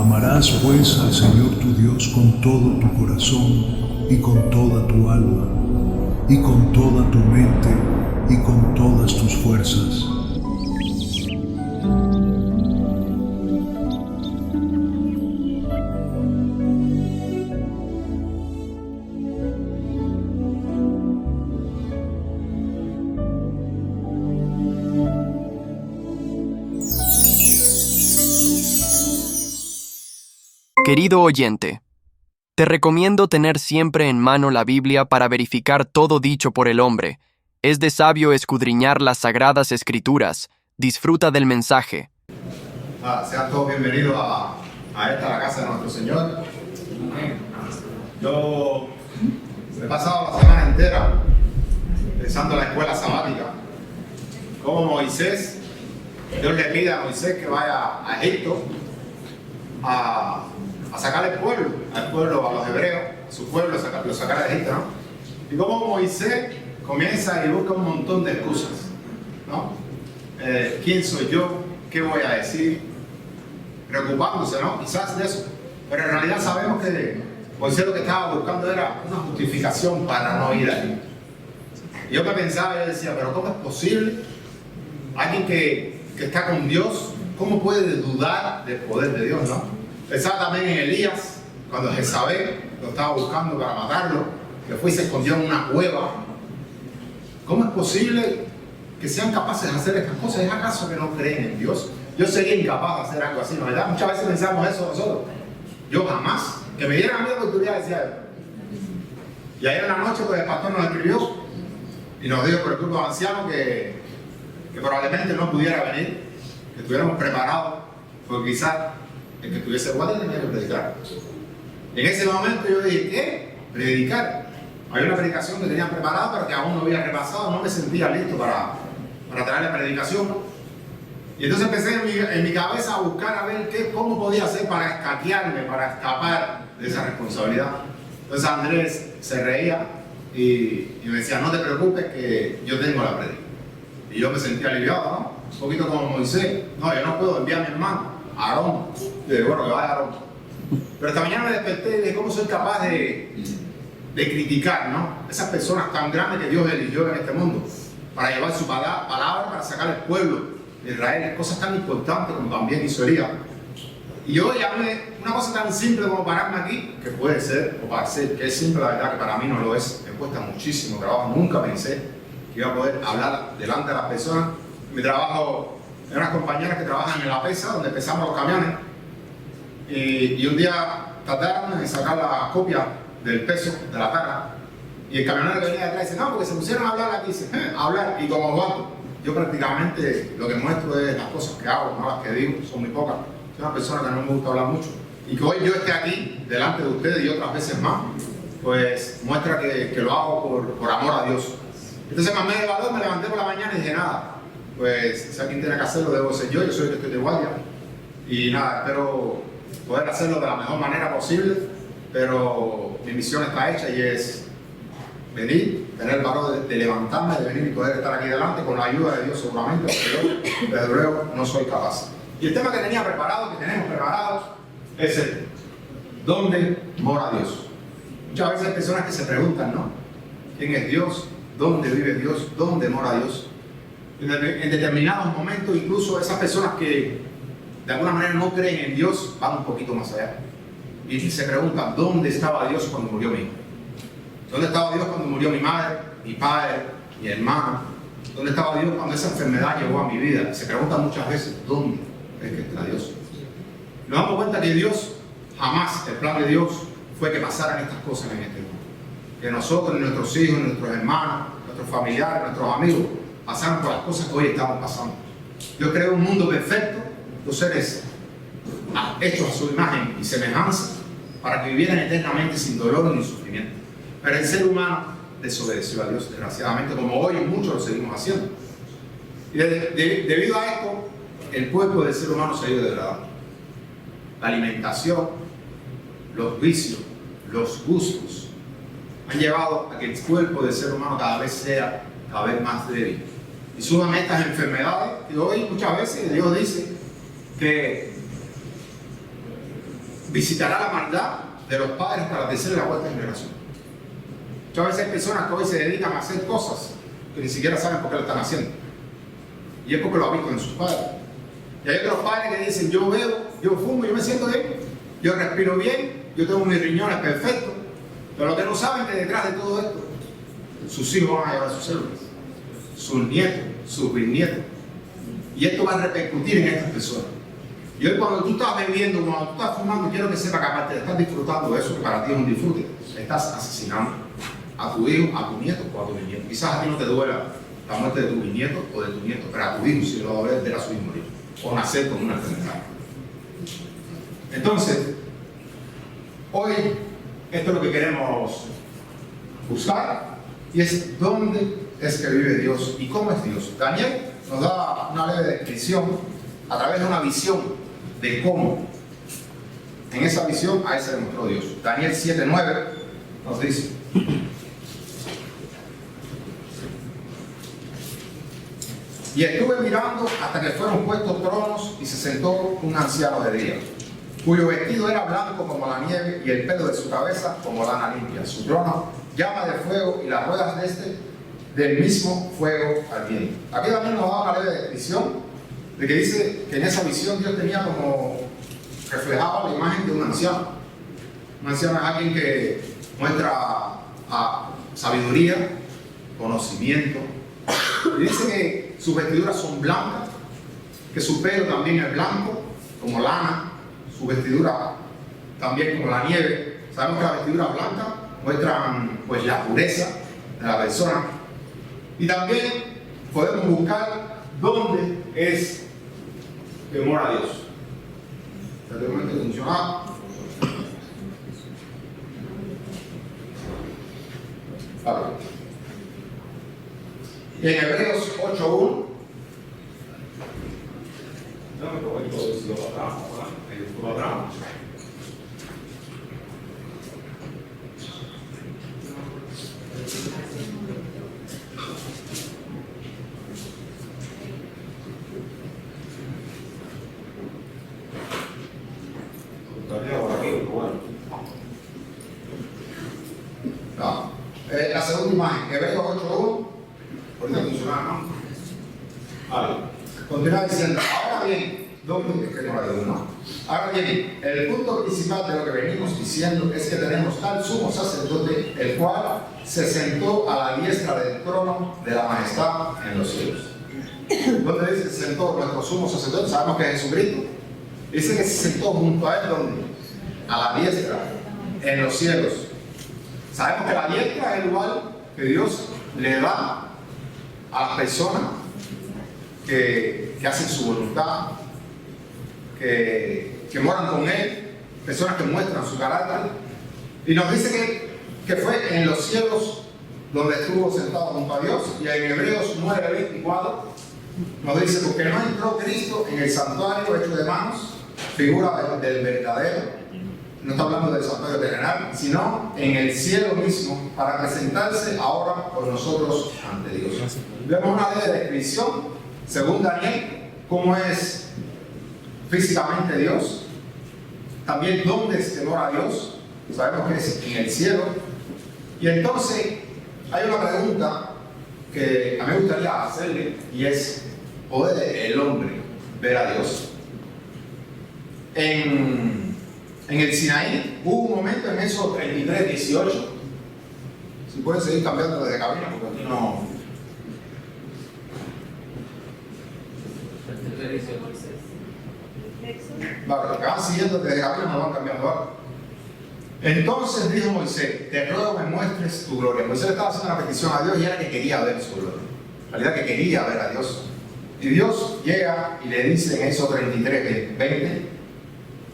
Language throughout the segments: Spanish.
Amarás pues al Señor tu Dios con todo tu corazón y con toda tu alma y con toda tu mente y con todas tus fuerzas. Querido oyente, te recomiendo tener siempre en mano la Biblia para verificar todo dicho por el hombre. Es de sabio escudriñar las sagradas escrituras. Disfruta del mensaje. Sean todos bienvenidos a esta, la casa de nuestro Señor. Yo he pasado la semana entera pensando en la escuela sabática. Como Moisés, Dios le pide a Moisés que vaya a Egipto a sacar al pueblo, a los hebreos, su pueblo, lo sacar de Egipto, ¿no? Y como Moisés comienza y busca un montón de excusas, ¿no? ¿Quién soy yo? ¿Qué voy a decir? Preocupándose, ¿no? Quizás de eso. Pero en realidad sabemos que Moisés lo que estaba buscando era una justificación para no ir allí. Y yo me pensaba, yo decía, pero ¿cómo es posible? Alguien que está con Dios, ¿cómo puede dudar del poder de Dios, no? Pensaba también en Elías, cuando Jezabel lo estaba buscando para matarlo, que fue y se escondió en una cueva. ¿Cómo es posible que sean capaces de hacer estas cosas? ¿Es acaso que no creen en Dios? Yo sería incapaz de hacer algo así, ¿no? ¿Verdad? Muchas veces pensamos eso nosotros. Yo jamás. Que me dieran a mí la oportunidad, decía. Y ayer en la noche, pues el pastor nos escribió y nos dijo por el grupo anciano que probablemente no pudiera venir, que estuviéramos preparados, porque quizás el que estuviese guardia tenía que predicar. En ese momento yo dije, ¿qué? Predicar. Había una predicación que tenían preparada, pero que aún no había repasado, no me sentía listo para traer la predicación, ¿no? Y entonces empecé en mi cabeza a buscar a ver cómo podía hacer para escaquearme, para escapar de esa responsabilidad. Entonces Andrés se reía y me decía, no te preocupes que yo tengo la predicación. Y yo me sentía aliviado, ¿no? Un poquito como Moisés. No, yo no puedo enviar a mi hermano, Aarón. Y dije, bueno, que vaya Aarón. Pero esta mañana me desperté y dije, ¿cómo soy capaz de criticar, ¿no? Esas personas tan grandes que Dios eligió en este mundo para llevar su palabra, para sacar al pueblo de Israel, cosas tan importantes como también hizo Elías. Y yo llamé una cosa tan simple como pararme aquí, que puede ser, o parecer que es simple, la verdad que para mí no lo es, me cuesta muchísimo trabajo, nunca pensé que iba a poder hablar delante de las personas. Mi trabajo, hay unas compañeras que trabajan en la pesa, donde pesamos los camiones, y un día trataron de sacar la copia del peso de la carga, y el camionero que venía detrás dice, no, porque se pusieron a hablar aquí, dice, hablar, y como Juan, yo prácticamente lo que muestro es las cosas que hago, no las que digo, son muy pocas. Soy una persona que no me gusta hablar mucho, y que hoy yo esté aquí, delante de ustedes y otras veces más, pues muestra que lo hago por amor a Dios. Entonces, más de valor, me levanté por la mañana y dije, nada, pues si alguien tiene que hacerlo, debo ser yo soy el que estoy de guardia. Y nada, espero poder hacerlo de la mejor manera posible, pero mi misión está hecha y es venir, tener el valor de levantarme, de venir y poder estar aquí delante con la ayuda de Dios seguramente, porque yo, desde luego, no soy capaz. Y el tema que tenemos preparado, es el ¿dónde mora Dios? Muchas veces hay personas que se preguntan, ¿no? ¿Quién es Dios? ¿Dónde vive Dios? ¿Dónde mora Dios? En determinados momentos, incluso esas personas que de alguna manera no creen en Dios van un poquito más allá y se preguntan, ¿dónde estaba Dios cuando murió mi hijo? ¿Dónde estaba Dios cuando murió mi madre, mi padre, mi hermana? ¿Dónde estaba Dios cuando esa enfermedad llegó a mi vida? Se preguntan muchas veces, ¿dónde es que está Dios? Nos damos cuenta que Dios, jamás el plan de Dios fue que pasaran estas cosas en este mundo. Que nosotros, nuestros hijos, nuestros hermanos, nuestros familiares, nuestros amigos, pasaran por las cosas que hoy estamos pasando. Dios creó un mundo perfecto, los seres hechos a su imagen y semejanza, para que vivieran eternamente sin dolor ni sufrimiento. Pero el ser humano desobedeció a Dios, desgraciadamente, como hoy muchos lo seguimos haciendo. Y debido a esto, el cuerpo del ser humano se ha ido degradando. La alimentación, los vicios, los gustos, han llevado a que el cuerpo del ser humano cada vez más débil. Y suman estas enfermedades que hoy muchas veces Dios dice que visitará la maldad de los padres para la tercera y la cuarta generación. Muchas veces hay personas que hoy se dedican a hacer cosas que ni siquiera saben por qué lo están haciendo. Y es porque lo han visto en sus padres. Y hay otros padres que dicen, yo bebo, yo fumo, yo me siento bien, yo respiro bien, yo tengo mis riñones perfectos. Pero lo que no saben es que detrás de todo esto, sus hijos van a llevar sus células, sus nietos, sus bisnietos. Y esto va a repercutir en estas personas. Y hoy cuando tú estás bebiendo, cuando tú estás fumando, quiero que sepas que aparte de estar disfrutando de eso, que para ti es un disfrute, estás asesinando a tu hijo, a tu nieto o a tu bisnieto. Quizás a ti no te duela la muerte de tu bisnieto o de tu nieto, pero a tu hijo sí lo va a doler ver a su hijo morir o nacer con una enfermedad. Entonces, hoy esto es lo que queremos buscar y es dónde es que vive Dios y cómo es Dios. Daniel nos da una leve descripción a través de una visión de cómo en esa visión a él se demostró Dios. Daniel 7:9 nos dice: y estuve mirando hasta que fueron puestos tronos y se sentó un anciano de día, cuyo vestido era blanco como la nieve y el pelo de su cabeza como lana limpia. Su trono llama de fuego y las ruedas de este del mismo fuego ardiente. Aquí también nos da una leve descripción de que dice que en esa visión Dios tenía como reflejaba la imagen de un anciano. Un anciano es alguien que muestra sabiduría, conocimiento. Y dice que sus vestiduras son blancas, que su pelo también es blanco, como lana, su vestidura también como la nieve. Sabemos que las vestiduras blancas muestran pues la pureza de la persona. Y también podemos buscar dónde es que mora Dios. Anteriormente funcionaba. Vale. Y en Hebreos 8:1 la segunda imagen, Hebreos 8:1. Ahorita funcionaba, ¿no? Vale. Continúa diciendo, ahora bien, ¿dónde es que no la digo, no? Ahora bien, el punto principal de lo que venimos diciendo es que tenemos tal sumo sacerdote, el cual se sentó a la diestra del trono de la majestad en los cielos. ¿Dónde dice que se sentó nuestro sumo sacerdote? Sabemos que es Jesucristo. Dice que se sentó junto a él, ¿dónde? A la diestra, en los cielos. Sabemos que la diestra es el lugar que Dios le da a las personas que hacen su voluntad, que moran con Él, personas que muestran su carácter. Y nos dice que fue en los cielos donde estuvo sentado junto a Dios. Y en Hebreos 9:24 nos dice, porque no entró Cristo en el santuario hecho de manos, figura del verdadero. No está hablando del santuario terrenal, sino en el cielo mismo, para presentarse ahora por nosotros ante Dios. Vemos una leve descripción, según Daniel, cómo es físicamente Dios. También dónde es que mora Dios. Sabemos que es en el cielo. Y entonces hay una pregunta que a mí me gustaría hacerle, y es, ¿puede el hombre ver a Dios? En el Sinaí hubo un momento en Éxodo 33:18. Si pueden seguir cambiando de cabina, porque aquí no. Vale, los que van siguiendo desde cabina no van cambiando algo. Entonces dijo Moisés, te ruego me muestres tu gloria. Moisés estaba haciendo una petición a Dios y era que quería ver su gloria. En realidad que quería ver a Dios. Y Dios llega y le dice en Éxodo 33:20,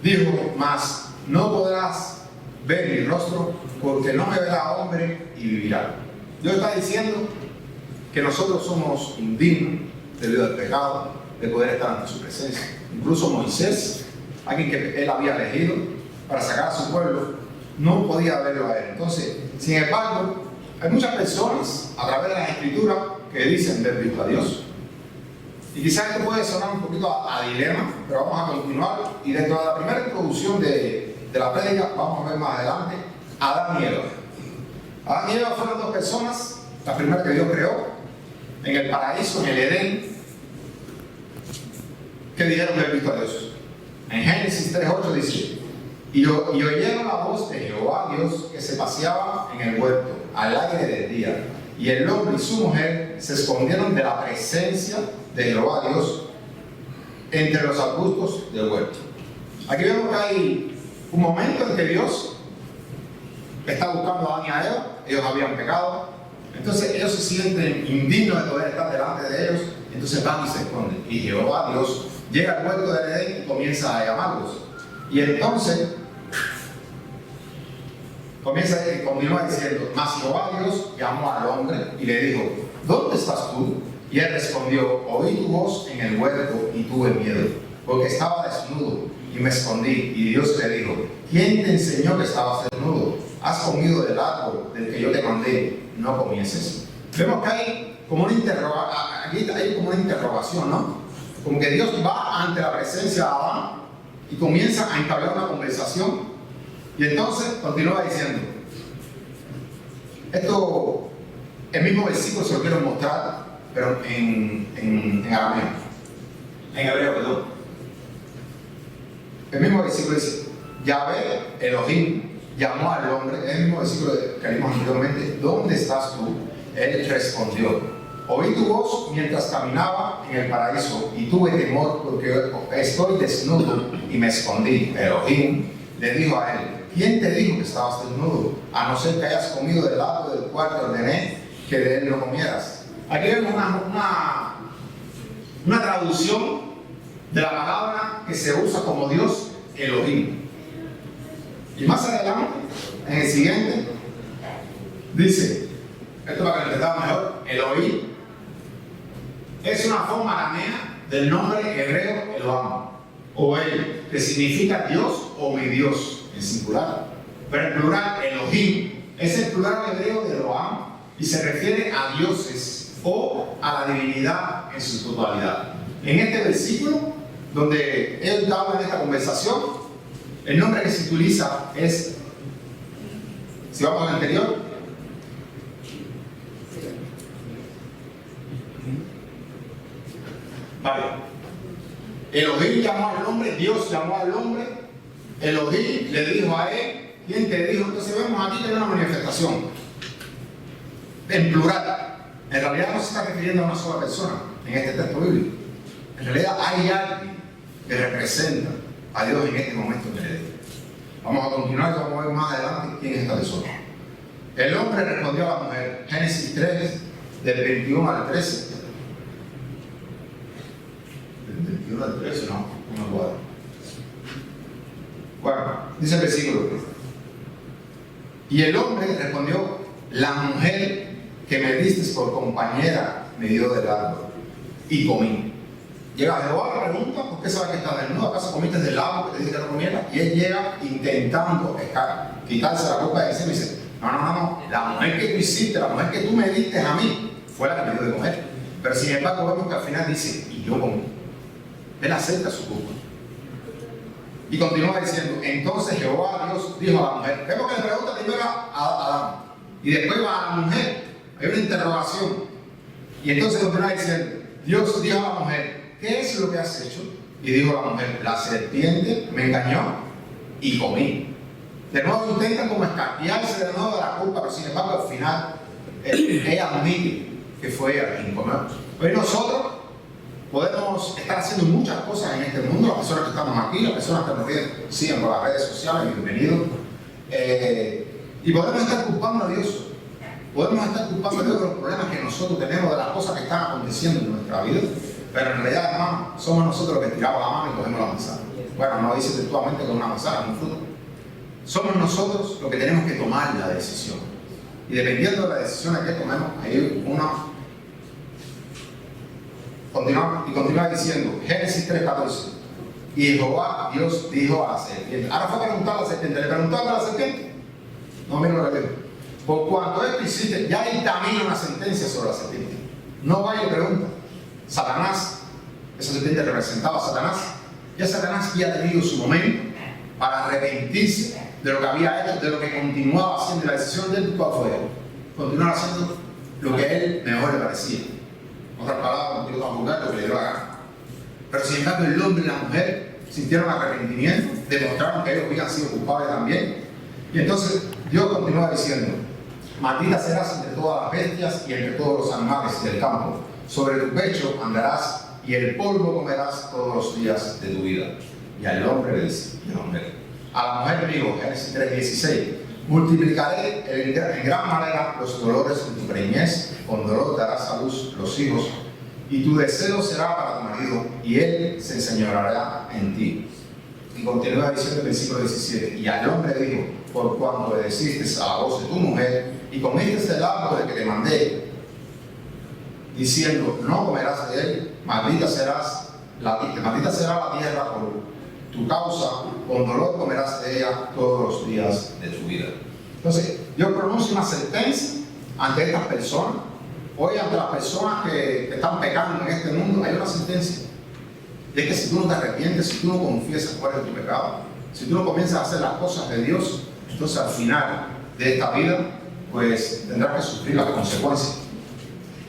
dijo, mas no podrás ver mi rostro, porque no me verá hombre y vivirá. Dios está diciendo que nosotros somos indignos debido al pecado de poder estar ante su presencia. Incluso Moisés, alguien que él había elegido para sacar a su pueblo, no podía verlo a él. Entonces, sin embargo, hay muchas personas a través de las escrituras que dicen ver visto a Dios. Y quizás esto puede sonar un poquito a dilema, pero vamos a continuar. Y dentro de la primera introducción de de la prédica, vamos a ver más adelante, Adán y Eva. Adán y Eva fueron dos personas, la primera que Dios creó, en el paraíso, en el Edén, que dijeron que habían visto a Dios. En Génesis 3:8 dice: y oyeron la voz de Jehová Dios que se paseaba en el huerto al aire del día, y el hombre y su mujer se escondieron de la presencia de Jehová Dios entre los arbustos del huerto. Aquí vemos que hay un momento en que Dios está buscando a Adán y a Eva. Ellos habían pecado, entonces ellos se sienten indignos de poder estar delante de ellos, entonces van y se esconden, y Jehová Dios llega al huerto del Edén y comienza a llamarlos. Y entonces continúa diciendo: mas Jehová Dios llamó al hombre y le dijo: ¿dónde estás tú? Y él respondió: oí tu voz en el huerto y tuve miedo, porque estaba desnudo y me escondí. Y Dios le dijo: ¿quién te enseñó que estabas desnudo? ¿Has comido del árbol del que yo te mandé? No comieses. Vemos que hay como una interrogación, ¿no? Como que Dios va ante la presencia de Adán y comienza a entablar una conversación. Y entonces continúa diciendo, esto, el mismo versículo se lo quiero mostrar, pero en arameo, en hebreo, perdón. El mismo versículo dice: Yahvé Elohim llamó al hombre, el mismo versículo que leímos anteriormente: ¿dónde estás tú? Él respondió: oí tu voz mientras caminaba en el paraíso y tuve temor porque estoy desnudo y me escondí. Elohim le dijo a él: ¿quién te dijo que estabas desnudo? A no ser que hayas comido del árbol del cual te ordené que de él no comieras. Aquí vemos una traducción de la palabra que se usa como Dios, Elohim. Y más adelante, en el siguiente, dice, esto para que lo entendamos mejor, Elohim es una forma aramea del nombre hebreo Elohim, o El, que significa Dios o mi Dios, en singular. Pero en plural, Elohim es el plural hebreo de Elohim y se refiere a dioses o a la divinidad en su totalidad. En este versículo, donde él habla en esta conversación, el nombre que se utiliza es, si vamos al anterior, vale, Elohim llamó al hombre, Dios llamó al hombre, Elohim le dijo a él, ¿quién te dijo? Entonces vemos aquí que hay una manifestación en plural. En realidad no se está refiriendo a una sola persona en este texto bíblico. En realidad hay alguien que representa a Dios en este momento en el Edén. Vamos a continuar y vamos a ver más adelante quién es esta persona. El hombre respondió a la mujer, Génesis 3, del 21 al 13. Del 21 al 13, no me acuerdo. Bueno, dice el versículo 3. Y el hombre respondió: la mujer que me diste por compañera me dio del árbol y comí. Llega Jehová, le pregunta: ¿por qué sabes que estás desnudo? ¿Acaso comiste del árbol que te dije que no comieras? Y él llega intentando quitarse la culpa de encima y dice: no, la mujer que tú hiciste, la mujer que tú me diste a mí, fue la que me dio de comer. Pero sin embargo vemos que al final dice: y yo comí. Él acepta su culpa. Y continúa diciendo: entonces Jehová Dios dijo a la mujer. Vemos que le pregunta primero a Adán y después va a la mujer. Hay una interrogación. Y entonces continúa diciendo: Dios dijo a la mujer: ¿qué es lo que has hecho? Y dijo la mujer: la serpiente me engañó y comí. De nuevo intentan como escaquearse de nuevo de la culpa, pero sin embargo al final ella admite que fue ella quien comió. Hoy nosotros podemos estar haciendo muchas cosas en este mundo, las personas que estamos aquí, las personas que nos siguen por las redes sociales, bienvenidos. Y podemos estar culpando a Dios. Podemos estar culpando a Dios de los problemas que nosotros tenemos, de las cosas que están aconteciendo en nuestra vida. Pero en realidad, hermano, somos nosotros los que tiramos la mano y cogemos la manzana. Bueno, no dice textualmente que es una manzana, es un fruto. Somos nosotros los que tenemos que tomar la decisión. Y dependiendo de las decisiones que tomemos, hay una... Continúa diciendo, Génesis 3:14. Y Jehová Dios dijo a la serpiente. Ahora fue a preguntar a la serpiente. ¿Le preguntaron a la serpiente? No, mira lo que digo. Por cuanto esto hiciste, ya dictamina una sentencia sobre la serpiente. No vaya y pregunta. Satanás, esa serpiente representaba a Satanás. Ya Satanás ya ha tenido su momento para arrepentirse de lo que había hecho, de lo que continuaba haciendo. La decisión de él, ¿cuál fue? Continuar haciendo lo que a él mejor le parecía. En otras palabras, no quiero vulgar, lo que le dio la gana. Pero sin embargo, el hombre y la mujer sintieron arrepentimiento, demostraron que ellos habían sido culpables también. Y entonces Dios continúa diciendo: maldita serás entre todas las bestias y entre todos los animales del campo. Sobre tu pecho andarás y el polvo comerás todos los días de tu vida. Y al hombre le dice, a la mujer digo, Génesis 3:16, multiplicaré en gran manera los dolores de tu preñez, con dolor darás a luz los hijos, y tu deseo será para tu marido, y él se enseñoreará en ti. Y continúa diciendo el versículo 17, y al hombre dijo, por cuanto obedeciste a la voz de tu mujer, y comiste del árbol del que te mandé, diciendo, no comerás de él, maldita será la tierra por tu causa, con dolor comerás de ella todos los días de tu vida. Entonces, Dios pronuncia una sentencia ante estas personas. Hoy, ante las personas que están pecando en este mundo, hay una sentencia. Y es que si tú no te arrepientes, si tú no confiesas cuál es tu pecado, si tú no comienzas a hacer las cosas de Dios, entonces al final de esta vida, pues tendrás que sufrir las consecuencias.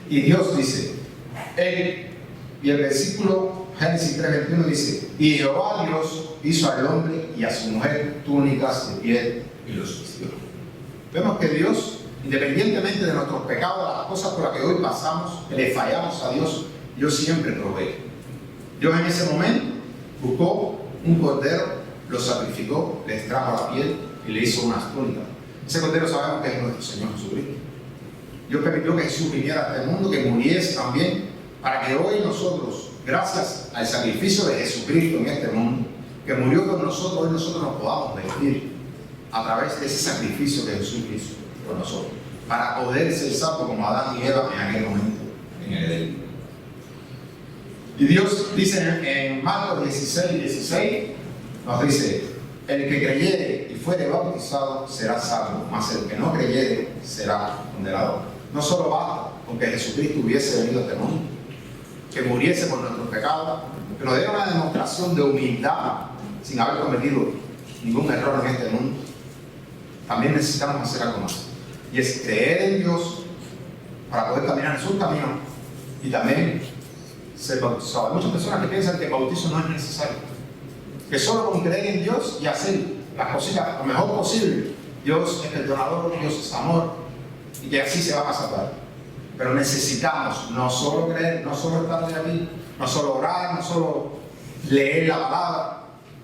Y Dios dice, y el versículo Génesis 3:21 dice, y Jehová Dios hizo al hombre y a su mujer túnicas de piel y los vistió. Vemos que Dios, independientemente de nuestros pecados, de las cosas por las que hoy pasamos, que le fallamos a Dios, Dios siempre provee. Dios en ese momento buscó un cordero, lo sacrificó, le extrajo la piel y le hizo unas túnicas. Ese cordero sabemos que es nuestro Señor Jesucristo. Dios permitió que Jesús viniera a este mundo, que muriese también, para que hoy nosotros, gracias al sacrificio de Jesucristo en este mundo, que murió por nosotros, hoy nosotros nos podamos vestir a través de ese sacrificio que Jesús hizo por nosotros, para poder ser salvos como Adán y Eva en aquel momento, en el Edén. Y Dios dice en Marcos 16:16, nos dice, el que creyere y fuere bautizado será salvo, mas el que no creyere será condenado. No solo basta con que Jesucristo hubiese venido a este mundo, que muriese por nuestros pecados, que nos diera una demostración de humildad sin haber cometido ningún error en este mundo. También necesitamos hacer algo más, y es creer en Dios para poder caminar en sus caminos y también ser bautizado. Hay muchas personas que piensan que el bautizo no es necesario, que solo con creer en Dios y hacer las cositas lo mejor posible, Dios es perdonador, Dios es amor, y que así se van a salvar. Pero necesitamos no solo creer, no solo estar de aquí, no solo orar, no solo leer la palabra.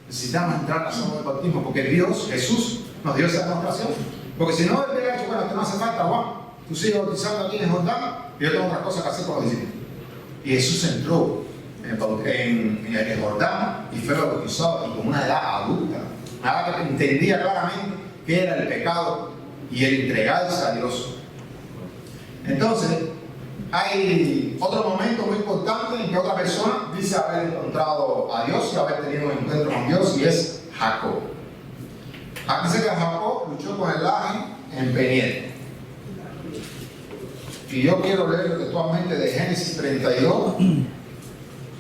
Necesitamos entrar en la zona del bautismo, porque Dios, Jesús, nos dio esa demostración. Porque si no, Él hubiera dicho, bueno, esto no hace falta, Juan, tú sigues bautizando aquí en Jordán, y yo tengo otras cosas que hacer con los discípulos. Y Jesús entró en el Jordán y fue bautizado, y con una edad adulta, una edad que entendía claramente qué era el pecado y el entregarse a Dios. Entonces, hay otro momento muy importante en que otra persona dice haber encontrado a Dios y haber tenido un encuentro con Dios, y es Jacob. Dice que Jacob luchó con el ángel en Peniel. Y yo quiero leer textualmente de Génesis 32,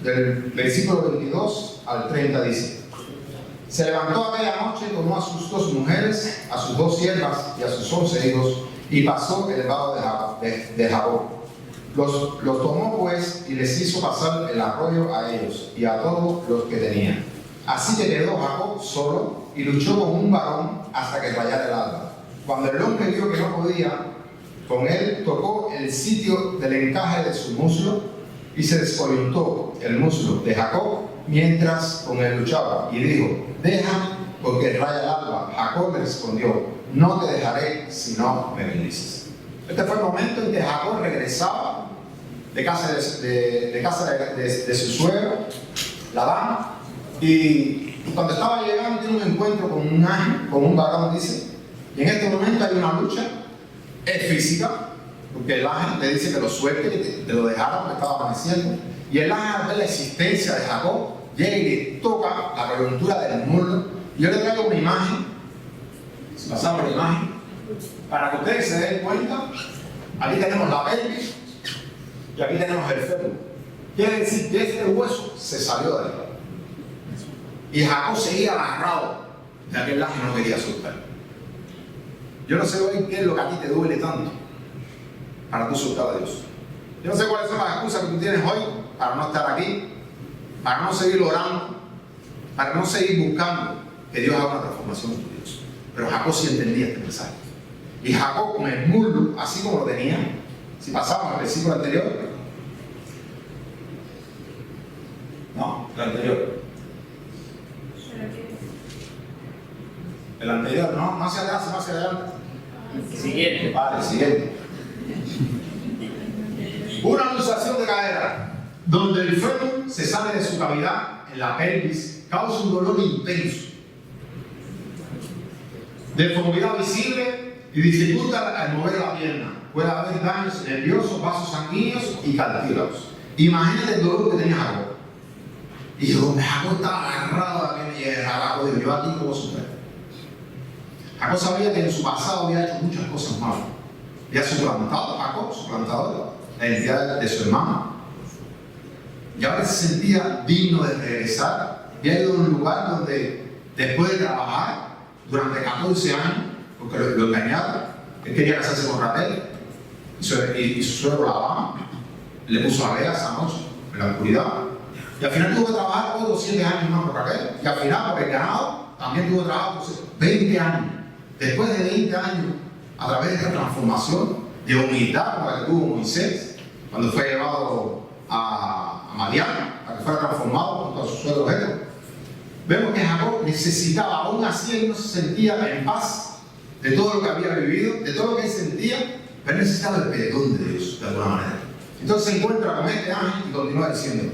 del versículo 22 al 30, dice: se levantó aquella noche, tomó a sus 2 mujeres, a sus 2 siervas y a sus 11 hijos, y pasó el vado de Jacob. Los tomó pues y les hizo pasar el arroyo a ellos y a todos los que tenían. Así que quedó Jacob solo y luchó con un varón hasta que rayara el alba. Cuando el hombre vio que no podía con él, tocó el sitio del encaje de su muslo y se descoyuntó el muslo de Jacob mientras con él luchaba, y dijo: déjame, porque raya el alba. Jacob le respondió: no te dejaré si no me bendices. Este fue el momento en que Jacob regresaba de casa de su suegro, Labán, y cuando estaba llegando tiene un encuentro con un ángel, con un varón, dice, y en este momento hay una lucha, es física, porque el ángel le dice que lo suelte, que lo dejara porque estaba amaneciendo, y el ángel ve la existencia de Jacob, llega y le toca la coyuntura del muslo. Yo le traigo una imagen, si pasamos la imagen, para que ustedes se den cuenta. Aquí tenemos la pelvis y aquí tenemos el fémur. Quiere decir que este hueso se salió de ahí. Y Jacob seguía agarrado de aquel lazo no quería soltar. Yo no sé hoy qué es lo que a ti te duele tanto para tú soltar a Dios. Yo no sé cuáles son las excusas que tú tienes hoy para no estar aquí, para no seguir orando, para no seguir buscando que Dios haga una transformación en tu Dios. Pero Jacob sí entendía este mensaje. Y Jacob con el muslo, así como lo tenía, si pasamos al versículo anterior, no, el anterior. El anterior, no hacia atrás, sino hacia adelante. Siguiente. Vale, siguiente. Una luxación de cadera, donde el fémur se sale de su cavidad en la pelvis, causa un dolor intenso, deformidad visible y dificulta al mover la pierna. Puede haber daños nerviosos, vasos sanguíneos y cartílagos. Imagínate el dolor que tenía Jacob. Y donde Jacob estaba agarrado a la pierna y Jacob dijo, yo aquí no voy a superar. Jacob sabía que en su pasado había hecho muchas cosas malas. Había suplantado Jacob, suplantador, la identidad de su hermano. Y ahora se sentía digno de regresar. Había ido a un lugar donde, después de trabajar durante 14 años, porque lo engañaron, él quería casarse con Raquel, y su suegro Labán le puso a Lea esa noche, en la oscuridad. Y al final tuvo que trabajar otros 7 años más por Raquel. Y al final, por el ganado, también tuvo que trabajar por 20 años. Después de 20 años, a través de esta transformación de humildad como la que tuvo Moisés, cuando fue llevado a Madián, para que fuera transformado junto a su suegro Jetro, vemos que Jacob necesitaba, aún así él no se sentía en paz de todo lo que había vivido, de todo lo que él sentía, pero él necesitaba el perdón de Dios, de alguna manera. Entonces se encuentra con este ángel y continúa diciendo,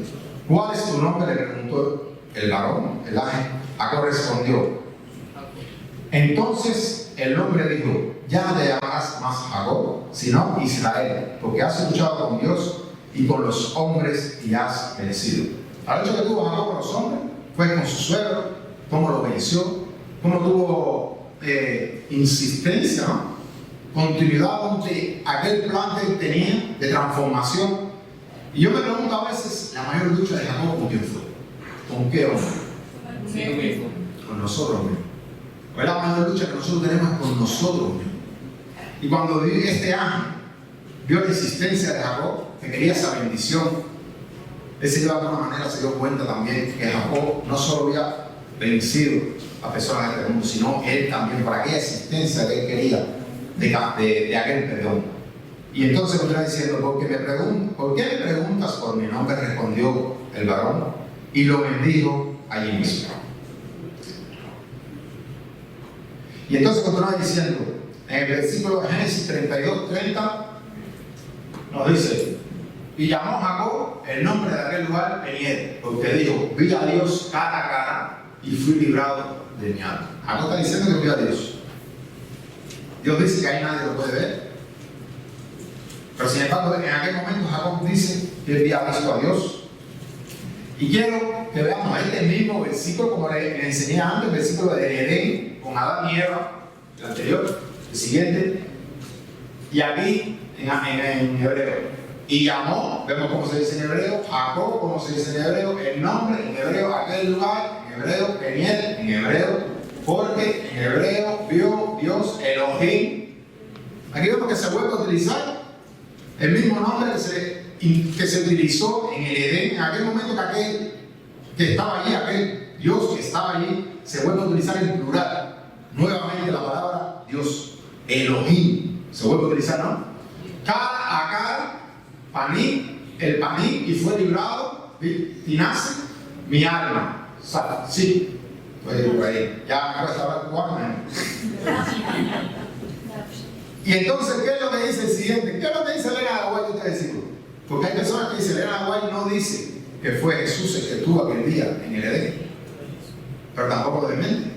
¿cuál es tu nombre?, le preguntó el varón, el ángel. Jacob respondió. Entonces el hombre dijo, ya no te llamarás más Jacob, sino Israel, porque has luchado con Dios y con los hombres y has vencido. El hecho que tuvo Jacob con los hombres fue con su suegro, cómo lo venció, cómo tuvo insistencia, ¿no? Continuidad ante aquel plan que él tenía de transformación. Y yo me pregunto a veces, la mayor lucha de Jacob, ¿con quién fue? ¿Con qué hombre? Conmigo mismo. Con nosotros mismos. Pues la mayor lucha que nosotros tenemos es con nosotros mismos. Y cuando este ángel vio la insistencia de Jacob, que quería esa bendición, él de alguna manera se dio cuenta también que Jacob no solo había vencido a personas de este mundo, sino él también, para aquella existencia que él quería de aquel perdón. Y entonces continúa diciendo, ¿por qué me preguntas por mi nombre?, respondió el varón, y lo bendijo allí mismo. Y entonces continúa diciendo, en el versículo de Génesis 32:30, nos dice, y llamó Jacob el nombre de aquel lugar Peniel, porque dijo, vi a Dios cara a cara y fui librado de mi alma. Jacob está diciendo que vio a Dios. Dios dice que ahí nadie lo puede ver. Pero sin embargo, en aquel momento Jacob dice que él había visto a Dios. Y quiero que veamos este mismo versículo, como le enseñé antes, el versículo de Edén, con Adán y Eva, el anterior, el siguiente. Y aquí en hebreo. Y llamó, vemos cómo se dice en hebreo, Jacob, cómo se dice en hebreo, el nombre en hebreo, aquel lugar, en hebreo, Peniel, en hebreo, porque en hebreo vio Dios Elohim. Aquí vemos que se vuelve a utilizar el mismo nombre que se utilizó en el Edén, en aquel momento que aquel que estaba allí, aquel Dios que estaba allí, se vuelve a utilizar en plural. Nuevamente la palabra Dios, Elohim, se vuelve a utilizar, ¿no? Cara a cara, paní, el paní, y fue librado, y nace mi alma. Sí, estoy por ahí. Ya me cuesta hablar cubano, Y entonces, ¿qué es lo que dice el siguiente? ¿Qué es lo que dice Elena de White de este versículo? Porque hay personas que dicen, Elena de White no dice que fue Jesús el que estuvo aquel día en el Edén, pero tampoco lo desmente.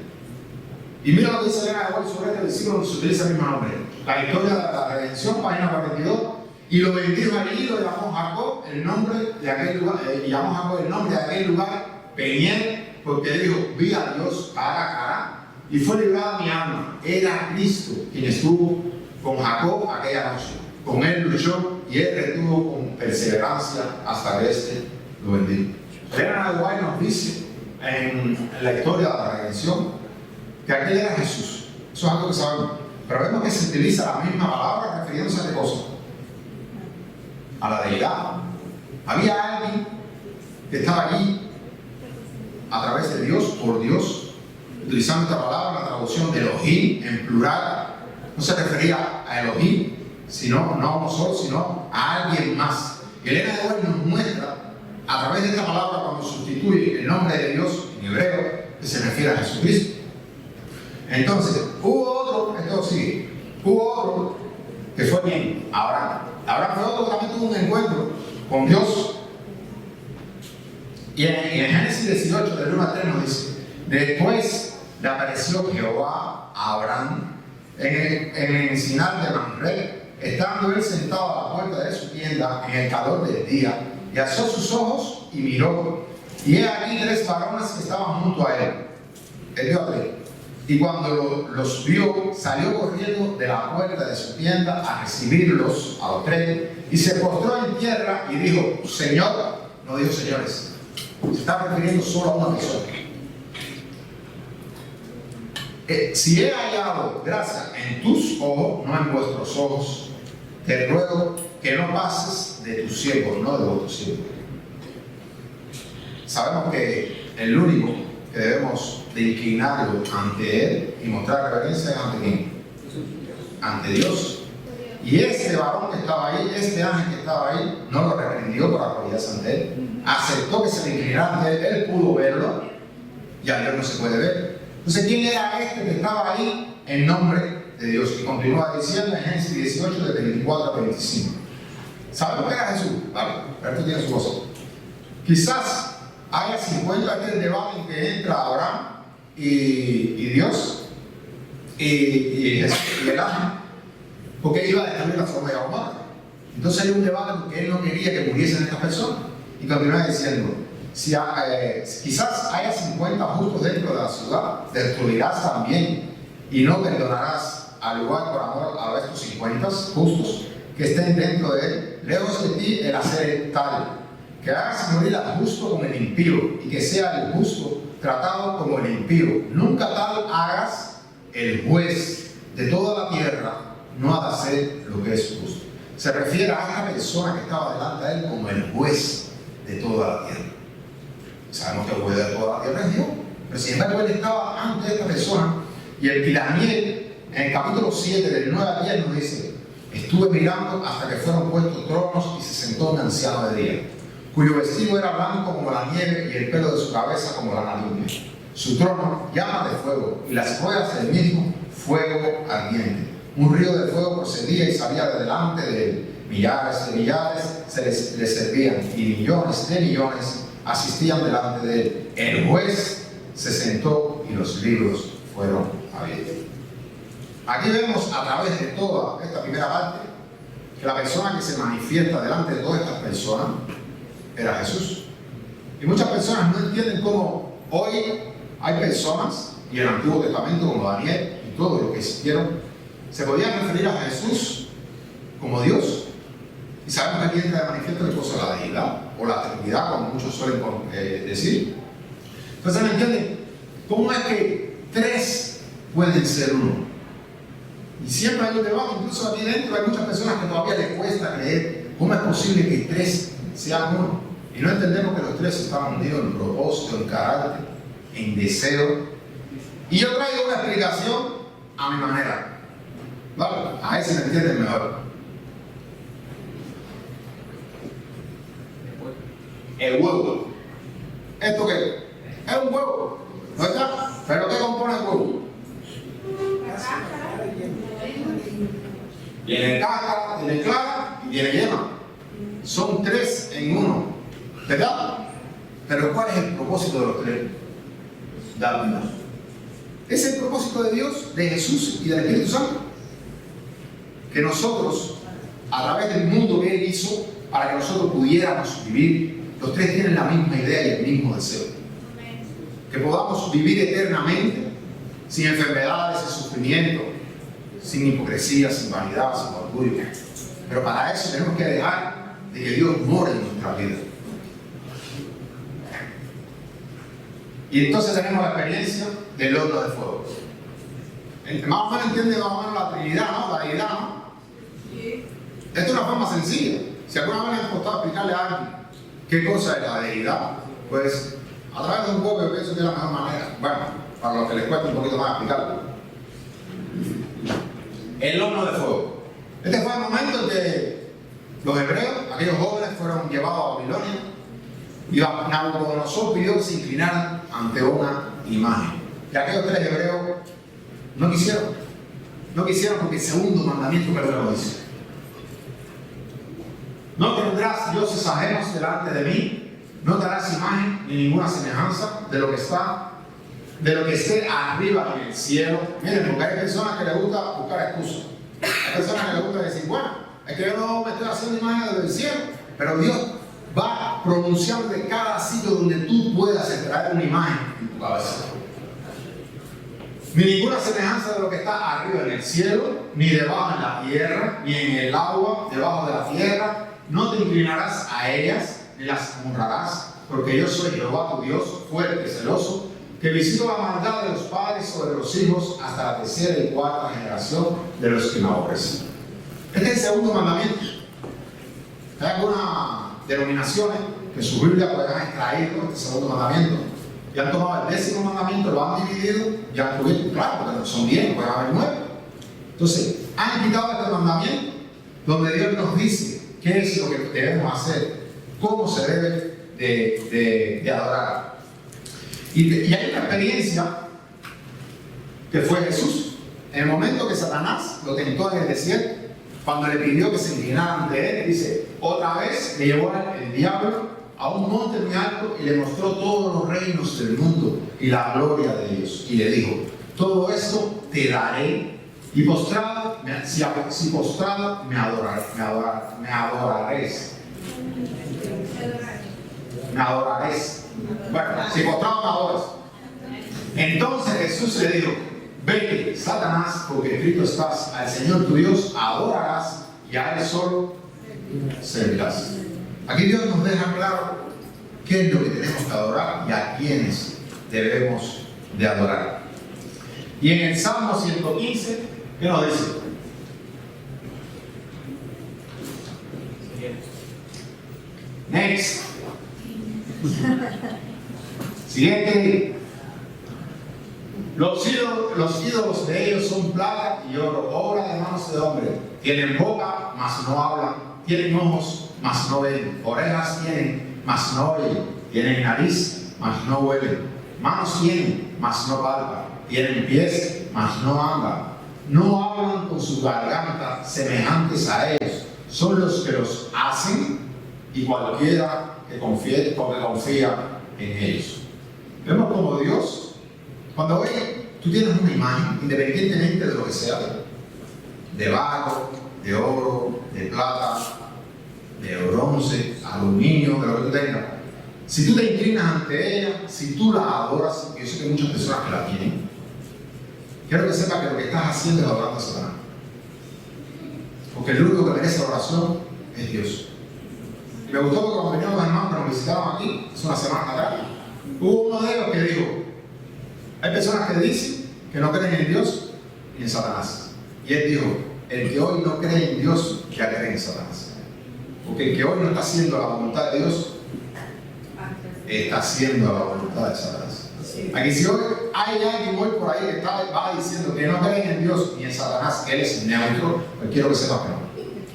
Y mira lo que dice Elena de White sobre este versículo donde se utiliza el mismo nombre. La historia de la redención, página 42. Y lo bendijo allí, lo llamó Jacob el nombre de aquel lugar, y llamó Jacob el nombre de aquel lugar Peniel, porque dijo, vi a Dios cara a cara, y fue librada mi alma. Era Cristo quien estuvo con Jacob aquella noche. Con él luchó y él retuvo con perseverancia hasta que éste lo bendijo. Elena de White nos dice en la historia de la redención que aquel era Jesús. Eso es algo que sabemos. Pero vemos que se utiliza la misma palabra refiriéndose a qué cosa. A la deidad. Había alguien que estaba allí a través de Dios, por Dios, utilizando esta palabra, la traducción de Elohim en plural. No se refería a Elohim, sino, no a uno solo, sino a alguien más. Y Elena de White nos muestra, a través de esta palabra, cuando sustituye el nombre de Dios en hebreo, que se refiere a Jesucristo. Entonces, hubo otro que fue bien, Abraham. Abraham fue otro que también tuvo un encuentro con Dios. Y en Génesis 18, del 1 al 3 nos dice: después le apareció Jehová a Abraham en el encinar de Mamre, estando él sentado a la puerta de su tienda en el calor del día, y alzó sus ojos y miró, y he aquí 3 varones que estaban junto a él. Él vio a 3. Y cuando los vio, salió corriendo de la puerta de su tienda a recibirlos a los 3, y se postró en tierra y dijo: Señor. No dijo señores, se está refiriendo solo a una persona. Si he hallado gracia en tus ojos, no en vuestros ojos, te ruego que no pases de tus siervos, no de vuestros siervos. Sabemos que el único que debemos de inclinarlo ante Él y mostrar reverencia es ante quién, ante Dios. Y este varón que estaba ahí, este ángel que estaba ahí, no lo reprendió por arrodillarse ante Él, aceptó que se le inclinara ante Él, él pudo verlo, y a Dios no se puede ver. Entonces, ¿quién era este que estaba ahí en nombre de Dios? Y continúa diciendo en Génesis 18, de 24 a 25. ¿Sabemos que era Jesús? Vale, pero esto tiene su cosa. Quizás haya 50 este debate en que entra Abraham y Dios y Jesús y el ángel, porque iba a destruir la forma de humana. Entonces hay un debate porque él no quería que muriesen estas personas. Y continúa diciendo: quizás haya 50 justos dentro de la ciudad, destruirás también y no perdonarás al lugar por amor a estos 50 justos que estén dentro de él. Lejos de ti el hacer tal, que hagas morir al justo como el impío, y que sea el justo tratado como el impío. Nunca tal hagas, el juez de toda la tierra no ha de hacer lo que es justo. Se refiere a esta persona que estaba delante de él como el juez de toda la tierra. Sabemos que el juez de toda la tierra es Dios, pero sin embargo él estaba ante esta persona. Y el Daniel, en el capítulo 7, del 9 al 10, nos dice: estuve mirando hasta que fueron puestos tronos y se sentó un anciano de día, cuyo vestido era blanco como la nieve y el pelo de su cabeza como la nariz. Su trono llama de fuego y las ruedas del mismo fuego ardiente. Un río de fuego procedía y salía de delante de él. Millares de millares le servían y millones de millones asistían delante de él. El juez se sentó y los libros fueron abiertos. Aquí vemos a través de toda esta primera parte que la persona que se manifiesta delante de todas estas personas era Jesús. Y muchas personas no entienden cómo hoy hay personas, y en el Antiguo Testamento como Daniel y todos los que existieron, se podían referir a Jesús como Dios. Y sabemos que aquí entra de manifiesto qué cosa, la deidad o la Trinidad, como muchos suelen decir. Entonces, ¿me entienden? ¿Cómo es que 3 pueden ser 1? Y siempre hay un debate, incluso aquí dentro hay muchas personas que todavía les cuesta creer cómo es posible que 3 sean 1. Y no entendemos que los 3 están unidos en propósito, en carácter, en deseo. Y yo traigo una explicación a mi manera. ¿Vale? A ver si me entienden mejor. El huevo. ¿Esto qué? Es un huevo, ¿no está? ¿Pero qué compone el huevo? Tiene cáscara, tiene clara y tiene yema. Son 3 en 1, ¿verdad? Pero ¿cuál es el propósito de los 3? Dar vida. Es el propósito de Dios, de Jesús y del Espíritu Santo. Que nosotros, a través del mundo que Él hizo, para que nosotros pudiéramos vivir, los 3 tienen la misma idea y el mismo deseo. Que podamos vivir eternamente, sin enfermedades, sin sufrimiento, sin hipocresía, sin vanidad, sin orgullo. Pero para eso tenemos que dejar de que Dios more en nuestra vida. Y entonces tenemos la experiencia del horno de fuego. Más o menos entiende más o menos la Trinidad, ¿no? La deidad, ¿no? Esta es una forma sencilla. Si alguna vez les ha costado explicarle a alguien qué cosa es la deidad, pues a través de un poco yo pienso que es la mejor manera. Bueno, para los que les cuesta un poquito más explicarlo. El horno de fuego. Este fue el momento en que los hebreos, aquellos jóvenes, fueron llevados a Babilonia y Nabucodonosor pidió que se inclinaran ante una imagen. Y aquellos 3 hebreos no quisieron. No quisieron porque el segundo mandamiento que luego dice: no tendrás dioses ajenos delante de mí, no te harás imagen ni ninguna semejanza de lo que esté arriba en el cielo. Miren, porque hay personas que les gusta buscar excusas. Hay personas que les gusta decir, bueno, es que yo no me estoy haciendo imagen desde el cielo, pero Dios va pronunciando de cada sitio donde tú puedas extraer una imagen en tu cabeza. Ni ninguna semejanza de lo que está arriba en el cielo, ni debajo en la tierra, ni en el agua debajo de la tierra. No te inclinarás a ellas, ni las honrarás, porque yo soy Jehová tu Dios, fuerte y celoso, que visito la maldad de los padres sobre los hijos hasta la 3ª y 4ª generación de los que me aborrecen. Este es el segundo mandamiento. Hay algunas denominaciones que en su Biblia pues han extraído este segundo mandamiento y han tomado el 10º mandamiento, lo han dividido y han cubierto, claro, porque no son 10, pueden haber 9. Entonces, han quitado este mandamiento donde Dios nos dice qué es lo que debemos hacer, cómo se debe de adorar. Y hay una experiencia que fue Jesús. En el momento que Satanás lo tentó en el desierto, cuando le pidió que se inclinara ante él, dice, otra vez le llevó el diablo a un monte muy alto y le mostró todos los reinos del mundo y la gloria de ellos. Y le dijo, todo esto te daré y postrado, si postrado me adoraréis. Me adoraréis. Bueno, si postrado me adoras. Entonces Jesús le dijo, vete, Satanás, porque escrito estás, al Señor tu Dios adorarás y a Él solo servirás. Aquí Dios nos deja claro qué es lo que tenemos que adorar y a quiénes debemos de adorar. Y en el Salmo 115, ¿qué nos dice? Next. Siguiente. Los ídolos de ellos son plata y oro, obra de manos de hombre. Tienen boca, mas no hablan. Tienen ojos, mas no ven. Orejas tienen, mas no oyen. Tienen nariz, mas no huelen. Manos tienen, mas no palpan. Tienen pies, mas no andan. No hablan con su garganta semejantes a ellos. Son los que los hacen y cualquiera que confía en ellos. Vemos como Dios, cuando hoy tú tienes una imagen, independientemente de lo que sea, de barro, de oro, de plata, de bronce, aluminio, de lo que tú tengas, si tú te inclinas ante ella, si tú la adoras, y yo sé que hay muchas personas que la tienen, quiero que sepas que lo que estás haciendo es adorando a Satanás. Porque el único que merece la oración es Dios. Y me gustó porque cuando venían los hermanos que nos visitaban aquí, hace una semana atrás, hubo uno de ellos que dijo, hay personas que dicen que no creen en Dios y en Satanás. Y él dijo, el que hoy no cree en Dios, ya cree en Satanás. Porque el que hoy no está haciendo la voluntad de Dios, está haciendo la voluntad de Satanás. Aquí si hoy hay alguien hoy por ahí que va diciendo que no cree en Dios ni en Satanás, que él es neutro, pues quiero que sepas que no.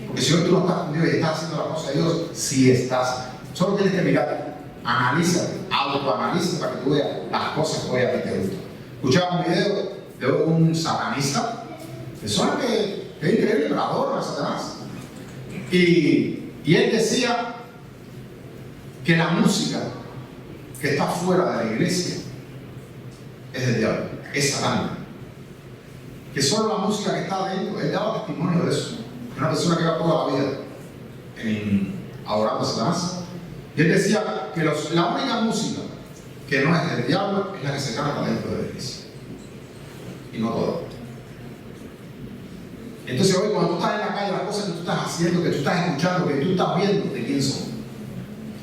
Porque si hoy tú no estás con Dios y estás haciendo la cosa de Dios, sí estás. Solo tienes que mirar, analízate, autoanalízate para que tú veas las cosas que hoy a ti te gustan. Escuchaba un video de un satanista, persona que es increíble, pero adora a Satanás. Y él decía que la música que está fuera de la iglesia es del diablo, es satánica. Que solo la música que está dentro, él daba testimonio de eso. Una persona que va toda la vida adorando a Satanás. Y él decía que la única música que no es del diablo es la que se canta dentro de la iglesia. Y no toda. Entonces hoy cuando tú estás en la calle, las cosas que tú estás haciendo, que tú estás escuchando, que tú estás viendo, ¿de quién son?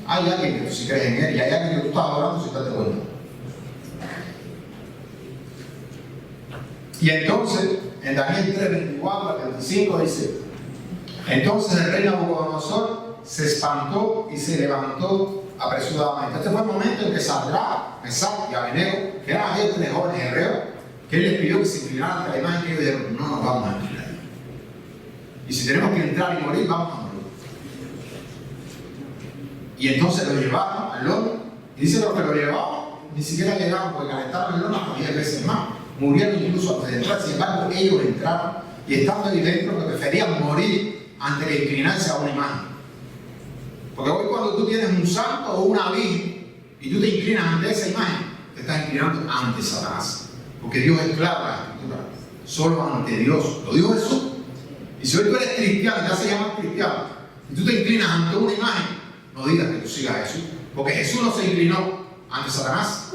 Hay alguien que tú sí crees en él y hay alguien que tú estás adorando si te das cuenta. Y entonces, en Daniel 3, 24 al 25 dice: entonces el rey Nabucodonosor se espantó y se levantó apresuradamente. Este fue el momento en que Sadrach, Mesach y Abednego, que eran aquellos tres jóvenes hebreos, que él les pidió que se inclinaran ante la imagen, que ellos dijeron: no nos vamos a inclinar. Y si tenemos que entrar y morir, vamos a morir. Y entonces lo llevaron al horno, y dice los que lo llevaban, ni siquiera llegaron, porque calentaron el horno hasta 10 veces más. Murieron incluso antes de entrar. Sin embargo, ellos entraron, y estando ahí dentro, que preferían morir antes de inclinarse a una imagen. Porque hoy, cuando tú tienes un santo o una virgen y tú te inclinas ante esa imagen, te estás inclinando ante Satanás. Porque Dios es claro en la Escritura: solo ante Dios. Lo dijo Jesús. Y si hoy tú eres cristiano, ya se llama cristiano, y tú te inclinas ante una imagen, no digas que tú sigas a Jesús. Porque Jesús no se inclinó ante Satanás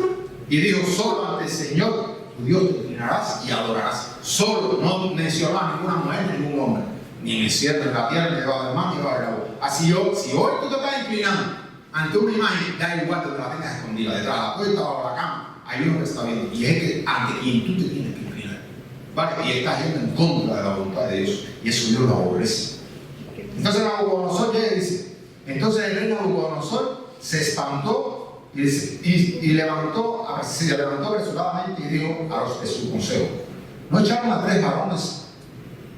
y dijo: solo ante el Señor tu Dios te inclinarás y adorarás. Solo, no mencionó a ninguna mujer ni ningún hombre, ni en el cielo, ni en la tierra, ni debajo del mar, ni debajo del agua. Así si hoy tú te estás inclinando ante una imagen, da igual que te la tengas escondida, detrás de la puerta o bajo la cama, hay uno que está viendo, y es que ante quien tú te tienes que inclinar, ¿vale? Y estás yendo en contra de la voluntad de Dios, y eso Dios lo aborrece. Entonces Nabucodonosor llega y dice: entonces el rey Nabucodonosor se espantó y se levantó apresuradamente y dijo a los de su consejo: ¿no echaron a 3 varones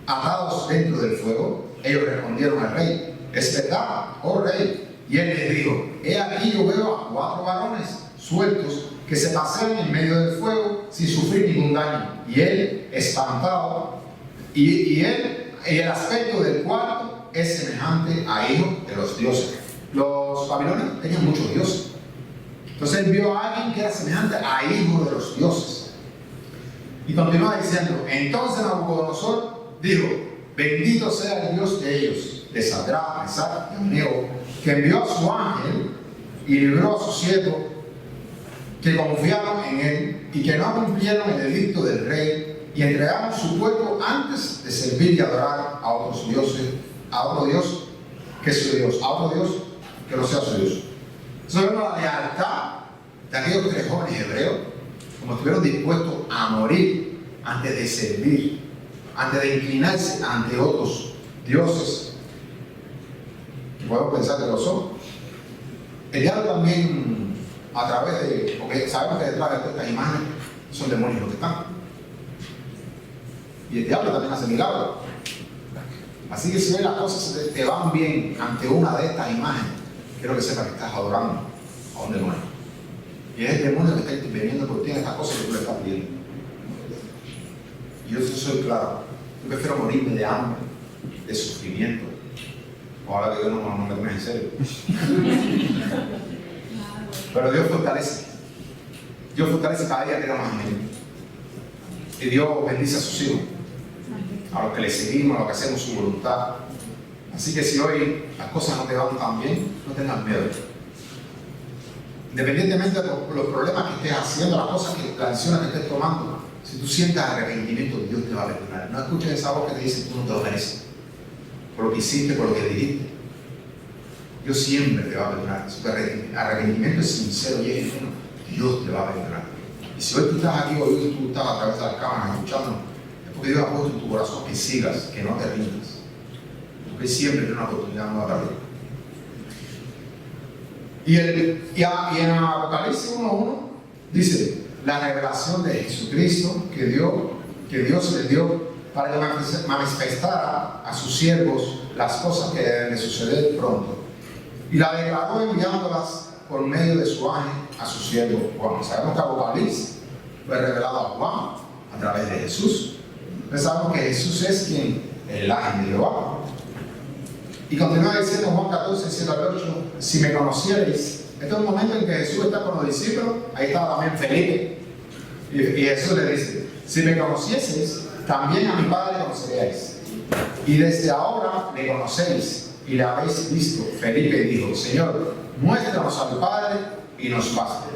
atados dentro del fuego? Ellos respondieron al rey: es verdad, oh rey. Y él les dijo: he aquí yo veo a 4 varones sueltos que se pasean en medio del fuego sin sufrir ningún daño. Y él, espantado, y el aspecto del cuarto es semejante a hijo de los dioses. Los babilonios tenían muchos dioses. Entonces él vio a alguien que era semejante a hijo de los dioses. Y continúa diciendo: entonces Nabucodonosor dijo: bendito sea el Dios de ellos, de Sadrach, Mesach y Abednego, que envió a su ángel y libró a su siervo, que confiaron en él y que no cumplieron el edicto del rey y entregaron su cuerpo antes de servir y adorar a otros dioses, a otro Dios que es su Dios, a otro Dios que no sea su Dios. Eso es la lealtad de aquellos 3 jóvenes hebreos, como estuvieron dispuestos a morir antes de servir, antes de inclinarse ante otros dioses, que podemos pensar que lo son. El diablo también, a través de, porque sabemos que detrás de todas estas imágenes son demonios los que están, y el diablo también hace milagros. Así que si ves las cosas te van bien ante una de estas imágenes, quiero que sepas que estás adorando a un demonio. Y es el demonio que está interviniendo por ti en estas cosas que tú le estás pidiendo. Y yo soy claro: yo prefiero morirme de hambre, de sufrimiento. Ojalá que Dios no me tome en serio. Pero Dios fortalece. Dios fortalece cada día que era más en él. Y Dios bendice a sus hijos, a los que le seguimos, a los que hacemos su voluntad. Así que si hoy las cosas no te van tan bien, no tengas miedo. Independientemente de los problemas que estés haciendo, las decisiones que estés tomando, si tú sientes arrepentimiento, Dios te va a perdonar. No escuches esa voz que te dice: tú no te lo mereces, por lo que hiciste, por lo que dijiste. Dios siempre te va a perdonar. Si tu arrepentimiento es sincero y es genuino, Dios te va a perdonar. Y si hoy tú estás aquí, hoy tú estás a través de las cámaras escuchándonos, es porque Dios ha puesto en tu corazón que sigas, que no te rindas. Porque siempre tiene una oportunidad nueva para ti. Y en Apocalipsis 1:1 dice: la revelación de Jesucristo que Dios le dio para que manifestara a sus siervos las cosas que deben de suceder pronto. Y la declaró enviándolas por medio de su ángel a su siervo Juan. Sabemos que Apocalipsis fue revelado a Juan a través de Jesús. Pensamos que Jesús es quien, el ángel de Jehová. Y continúa diciendo Juan 14, 7 al 8: si me conocierais. Este es un momento en que Jesús está con los discípulos. Ahí estaba también Felipe. Y Jesús le dice: si me conocieseis, también a mi Padre conoceríais. Y desde ahora le conocéis y le habéis visto. Felipe dijo: Señor, muéstranos al Padre y nos basta.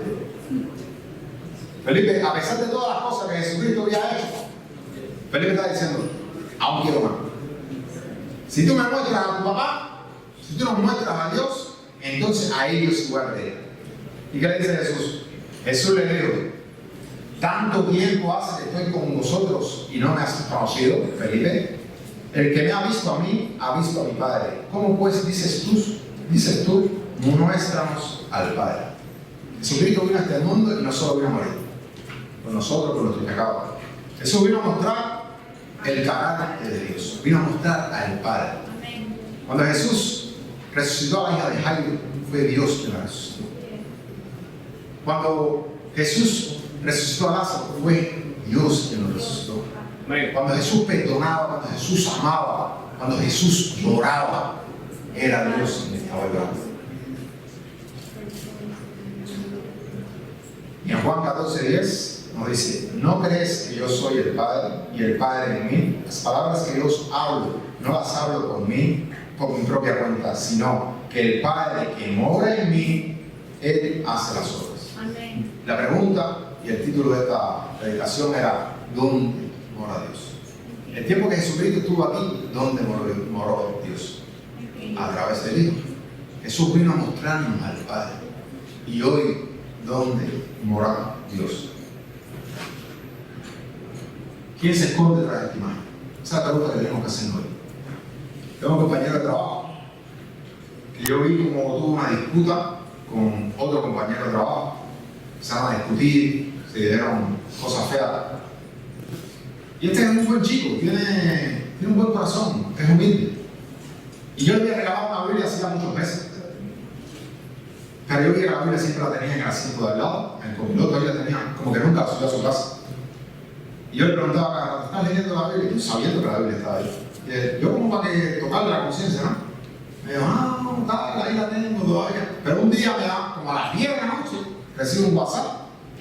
Felipe, a pesar de todas las cosas que Jesucristo había hecho, Felipe está diciendo: aún quiero más. Si tú me muestras a tu papá, si tú nos muestras a Dios, entonces a ellos igual de él. ¿Y qué le dice Jesús? Jesús le dijo: tanto tiempo hace que estoy con vosotros y no me has conocido, Felipe. El que me ha visto a mí, ha visto a mi Padre. ¿Cómo pues dices tú, muéstranos al Padre? Jesucristo vino a este mundo y no solo vino a morir por nosotros, por nuestros pecados. Jesús vino a mostrar el carácter de Dios, vino a mostrar al Padre. Cuando Jesús resucitó a la hija de Jairo, fue Dios quien la resucitó. Cuando Jesús resucitó a Lázaro, fue Dios quien lo resucitó. Cuando Jesús perdonaba, cuando Jesús amaba, cuando Jesús lloraba, era Dios quien estaba llorando. Y en Juan 14:10 nos dice: ¿no crees que yo soy el Padre y el Padre en mí? Las palabras que yo os hablo, no las hablo por mi propia cuenta, sino que el Padre que mora en mí, Él hace las obras. Amén. La pregunta y el título de esta predicación era: ¿dónde mora Dios? El tiempo que Jesucristo estuvo aquí, ¿dónde moró Dios? A través del Hijo. Jesús vino a mostrarnos al Padre. Y hoy, ¿dónde mora Dios? ¿Quién se esconde tras esta imagen? Esa es la pregunta que tenemos que hacer hoy. Tengo un compañero de trabajo que yo vi como tuvo una disputa con otro compañero de trabajo. Empezaron a discutir, se dieron cosas feas. Y este es un buen chico, tiene un buen corazón, es humilde. Y yo le había regalado una Biblia hacía muchos meses. Pero yo vi que la Biblia siempre la tenía en el asiento de al lado, en el copiloto, ahí la tenía, como que nunca la subió a su casa. Y yo le preguntaba: ¿estás leyendo la Biblia? Y yo sabiendo que la Biblia estaba ahí. Y yo como para que tocarle la conciencia, ¿no? Me dijo: no, tal, ahí la tengo todavía. Pero un día me da, como a las 10 de la noche, recibo un WhatsApp.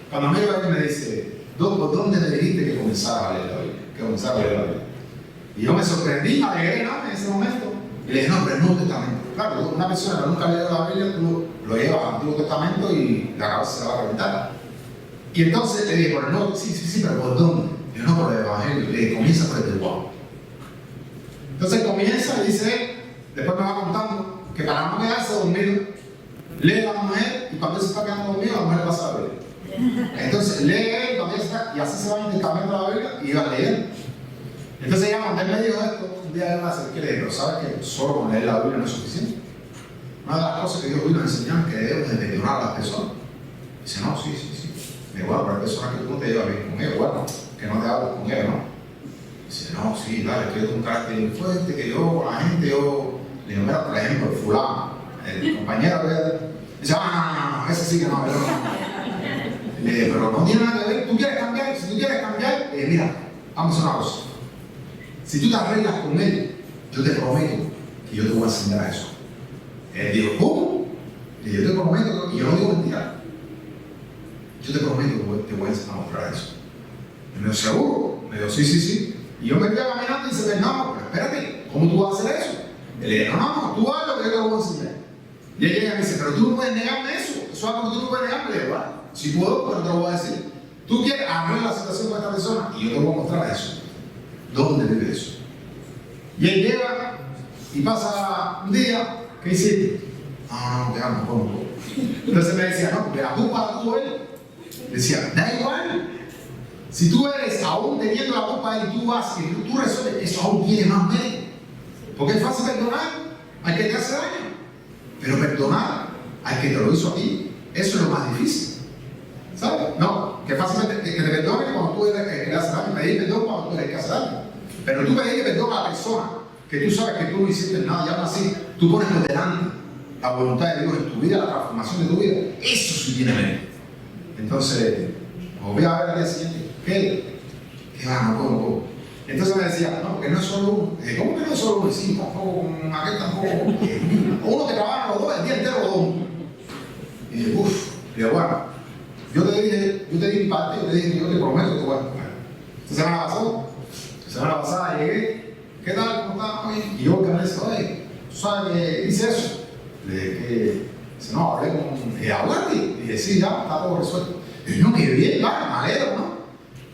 Cuando miro ahí me dice: ¿por dónde me dijiste que comenzara a leer la Biblia? Que comenzara a leer la Biblia. Y yo me sorprendí, me alegré, ¿no? En ese momento. Y le dije: no, pero el Nuevo Testamento. Claro, una persona que nunca ha leído la Biblia, tú lo llevas al Antiguo Testamento y la cabeza se la va a reventar. Y entonces le dije: por el Nuevo, sí, pero ¿por dónde? Y yo: no, por el Evangelio. Le dije: comienza por el Deuteronomio. Entonces comienza y dice, después me va contando que para no quedarse dormido, lee a la mujer y cuando él se está quedando dormido, la mujer pasa la Biblia. Entonces lee él cuando ella está, y así se va intercambiando la Biblia y iba leyendo. Entonces ella, cuando él me dijo esto, un día yo me acerqué y le dije: pero ¿sabes que solo con leer la Biblia no es suficiente? Una de las cosas que Dios vino a enseñar es que debemos de perdonar a las personas. Dice: no, sí. Me digo: bueno, pero hay personas que tú no te llevas bien con ellos, bueno, que no te hablas con ellos, ¿no? Dice: no, sí, dale, que yo tengo un carácter muy fuerte, que yo, con la gente, yo... Le digo: mira, por ejemplo, el fulano, el compañero de... Dice: no, ese sí que no, pero no. Le digo: pero no tiene nada que ver, ¿tú quieres cambiar? Si tú quieres cambiar, mira, vamos a hacer una cosa. Si tú te arreglas con él, yo te prometo que yo te voy a enseñar a eso. Él dijo: ¿cómo? Y yo te prometo, y yo no digo mentira. Yo te prometo que te voy a mostrar eso. Y me dijo: ¿seguro? Me dijo: sí. Y yo me quedé caminando y dice: no, pero espérate, ¿cómo tú vas a hacer eso? Y le dije: no, tú haz lo que yo te voy a enseñar. Y ella llega y me dice: pero tú no puedes negarme eso es algo que tú no puedes negarme. Le digo: bueno, si puedo, pero te lo voy a decir. Tú quieres arreglar la situación con esta persona y yo te voy a mostrar eso. ¿Dónde vive eso? Y él llega y pasa un día, ¿qué hiciste? No, quedamos cómodos. Entonces me decía: no, porque la culpa la tuvo él. Decía: da igual. Si tú eres, aún teniendo la culpa de él, y tú vas y tú resuelves, eso aún tiene más mérito. Porque es fácil perdonar al que te hace daño. Pero perdonar al que te lo hizo a ti, eso es lo más difícil. ¿Sabes? No, que fácilmente que te perdones cuando tú eres el que le hace daño. Pedir perdón cuando tú eres el que hace daño. Pero tú pedir perdón a la persona que tú sabes que tú no hiciste nada y aún así tú pones por delante la voluntad de Dios en tu vida, la transformación de tu vida. Eso sí tiene mérito. Entonces, voy a ver al día siguiente. ¿Qué va? No puedo. Entonces me decía: no, porque no es solo uno. Dije: ¿cómo que no es solo uno? Sí, tampoco, con aquel tampoco. Uno que trabaja los dos, el día entero los dos. Y dije: digo: bueno, yo te di mi parte, yo te prometo que voy a comer. Esta semana pasada llegué: ¿qué tal? ¿Cómo estás? Y yo que me dice: oye, ¿tú sabes que hice eso? Le dije: ¿qué? Dice: no, hablé con... ¿hablaste? Y dije: sí, ya, está todo resuelto. Y yo: no, que bien, vale, me alegro, ¿no?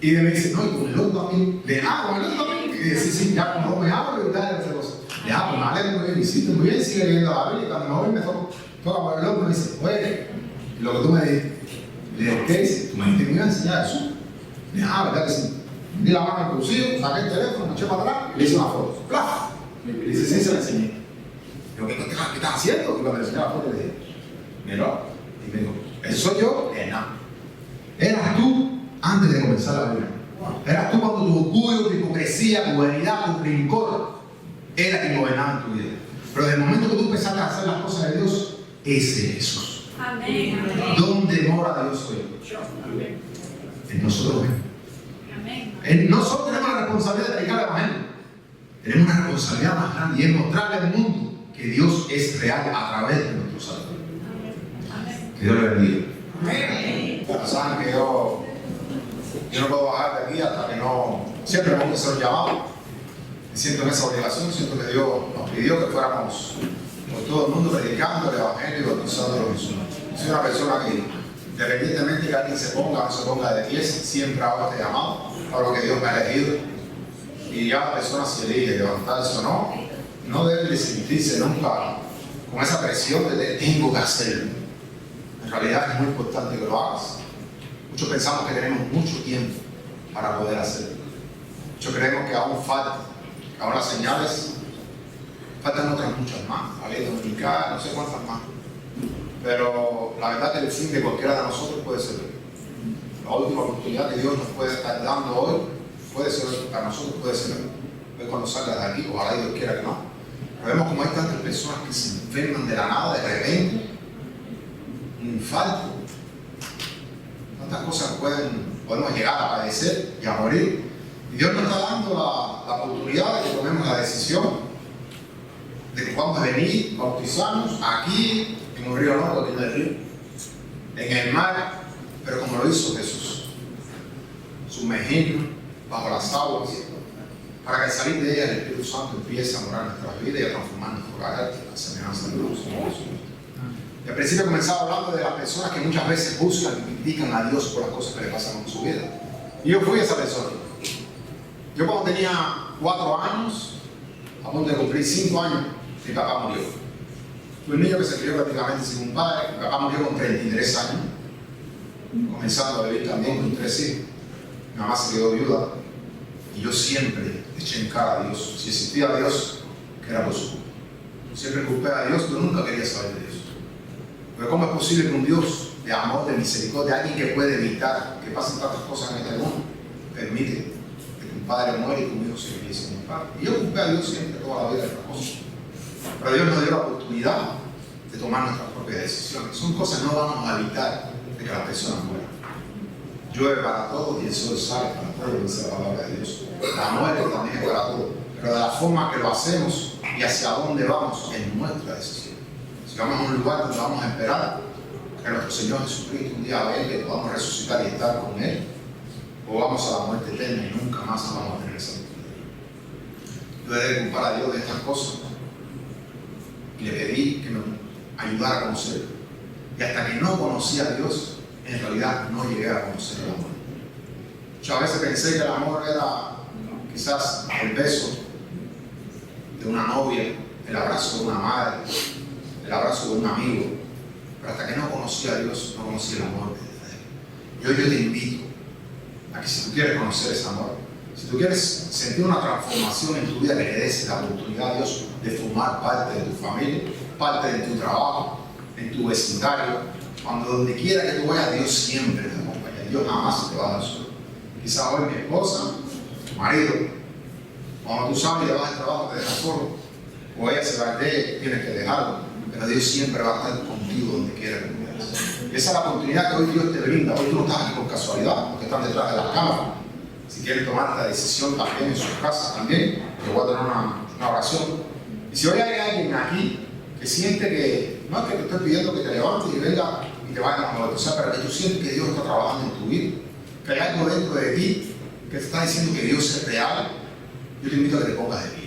Y me dice: no, y con el otro también. Le dije: con el otro también. Y dice: sí, ya como no me hablo y tal, esa cosa. Le dije: pues me alegro muy bien, hiciste muy bien, sigue leyendo la Biblia. Y cuando me voy me toca por el otro, me dice: oye, lo que tú me dijiste. Le dije: ¿qué dices? Tú me dijiste que me iba a enseñar eso. ¿Verdad que sí? Di la mano inclusive, saqué el teléfono, me eché para atrás y le hice una foto. ¡Plaf! Y dice, sí, se la enseñé. Digo, ¿qué estás haciendo? Y cuando le enseñé la foto le dije, mira, y me dijo, ¿eso soy yo? No. Eras tú antes de comenzar la vida. Eras tú cuando tu orgullo, tu hipocresía, tu vanidad, tu rencor era quien gobernaba en tu vida. Pero desde el momento que tú empezaste a hacer las cosas de Dios, ese es Jesús. Amén. ¿Dónde mora Dios hoy? En nosotros mismos. Nosotros tenemos la responsabilidad de predicar el Evangelio. Tenemos una responsabilidad más grande y es mostrarle al mundo que Dios es real a través de nuestros salvador. Que Dios le bendiga. Bueno, saben que yo no puedo bajar de aquí hasta que no. Siempre tengo que ser llamado. Me siento en esa obligación. Siento que Dios nos pidió que fuéramos por todo el mundo predicando el Evangelio y bautizando a los Jesús. Soy una persona que, independientemente de que alguien se ponga o no se ponga de pie, siempre hago este llamado para lo que Dios me ha elegido. Y ya la persona se elige levantarse o no debe de sentirse nunca con esa presión de tengo que hacerlo. En realidad es muy importante que lo hagas. Muchos pensamos que tenemos mucho tiempo para poder hacerlo. Muchos creemos que aún falta, que aún las señales, faltan otras muchas más, la ley dominical, no sé cuántas más. Pero la verdad es que el fin de cualquiera de nosotros puede ser la última oportunidad que Dios nos puede estar dando hoy, puede ser para nosotros, puede ser hoy cuando salga de aquí, ojalá Dios quiera que no. Pero vemos como hay tantas personas que se enferman de la nada, de repente, un infarto, tantas cosas que podemos llegar a padecer y a morir. Y Dios nos está dando la oportunidad de que tomemos la decisión de que vamos a venir, bautizarnos aquí en un río nuevo, aquí en el río, en el mar, pero como lo hizo Jesús, sumergirnos bajo las aguas, para que al salir de ella el Espíritu Santo empiece a morar en nuestras vidas y a transformar nuestro carácter a la semejanza de Dios. Y al principio comenzaba hablando de las personas que muchas veces buscan y critican a Dios por las cosas que le pasan en su vida. Y yo fui esa persona. Yo cuando tenía 4 años, a punto de cumplir 5 años, mi papá murió. Fui un niño que se crió prácticamente sin un padre. Mi papá murió con 33 años, comenzando a vivir también con 3 hijos. Mi mamá se quedó viuda y yo siempre eché en cara a Dios. Si existía Dios, que era por su culpa. Siempre culpé a Dios, yo nunca quería saber de Dios. Pero ¿cómo es posible que un Dios de amor, de misericordia, alguien que puede evitar que pasen tantas cosas en este mundo, permite que tu padre muera y tu hijo se quede sin un padre? Y yo culpé a Dios siempre toda la vida de estas cosas. Pero Dios nos dio la oportunidad de tomar nuestras propias decisiones. Son cosas que no vamos a evitar de que las personas mueran. Llueve para todos y el sol sale para todos, dice la palabra de Dios. La muerte también es para todos. Pero de la forma que lo hacemos y hacia dónde vamos es nuestra decisión. Si vamos a un lugar donde vamos a esperar que nuestro Señor Jesucristo un día venga y podamos resucitar y estar con Él, o vamos a la muerte eterna y nunca más vamos a tener esa oportunidad. Yo debo culpar a Dios de estas cosas y le pedí que me ayudara a conocerlo. Y hasta que no conocí a Dios, en realidad no llegué a conocer el amor. Yo a veces pensé que el amor era quizás el beso de una novia, el abrazo de una madre, el abrazo de un amigo, pero hasta que no conocí a Dios, no conocí el amor de Él. Yo te invito a que si tú quieres conocer ese amor, si tú quieres sentir una transformación en tu vida, que le des la oportunidad a Dios de formar parte de tu familia, parte de tu trabajo, en tu vecindario, cuando donde quiera que tú vayas, Dios siempre te acompaña. Dios jamás te va a dar solo. Quizás hoy mi esposa, tu marido, cuando tú sales y te vas al trabajo te dejas solo, o ella se va de ella, tienes que dejarlo. Pero Dios siempre va a estar contigo donde quiera que tú vayas. Esa es la oportunidad que hoy Dios te brinda. Hoy tú no estás aquí por casualidad, porque están detrás de las cámaras. Si quieren tomar la decisión también en sus casas, también, te voy a tener una oración. Y si hoy hay alguien aquí que siente que, no es que te estoy pidiendo que te levantes y venga y te vayas a bautizar, pero que tú sientes que Dios está trabajando en tu vida, que hay algo dentro de ti que te está diciendo que Dios es real, yo te invito a que te pongas de pie.